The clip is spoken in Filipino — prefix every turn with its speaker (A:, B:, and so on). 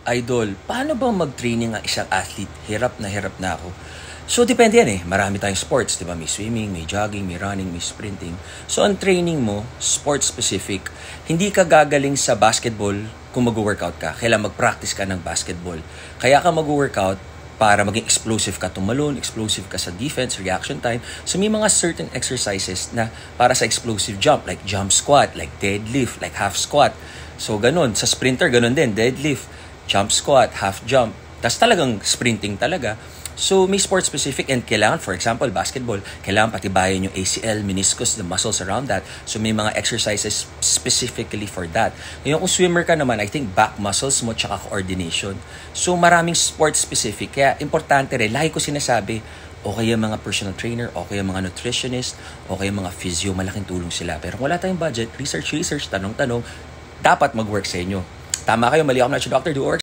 A: Idol, paano ba mag-training ang isang athlete? Hirap na ako. So, depende yan eh. Marami tayong sports, di ba? May swimming, may jogging, may running, may sprinting. So, ang training mo, sport-specific, hindi ka gagaling sa basketball kung mag-workout ka. Kailangan mag-practice ka ng basketball. Kaya ka mag-workout para maging explosive ka tumalon, explosive ka sa defense, reaction time. So, may mga certain exercises na para sa explosive jump, like jump squat, like deadlift, like half squat. So, ganun. Sa sprinter, ganun din. Deadlift, jump squat, half jump. Tas talagang sprinting talaga. So, may sport-specific and kailangan, for example, basketball, kailangan patibayan yung ACL, meniscus, the muscles around that. So, may mga exercises specifically for that. Ngayon, kung swimmer ka naman, I think back muscles mo tsaka coordination. So, maraming sport-specific. Kaya, importante rin, lagi ko sinasabi, o kaya mga personal trainer, o kaya mga nutritionist, o kaya mga physio, malaking tulong sila. Pero kung wala tayong budget, research, tanong-tanong, dapat mag-work sa inyo. Tama kayo, mali ako na si Dr. Do Works.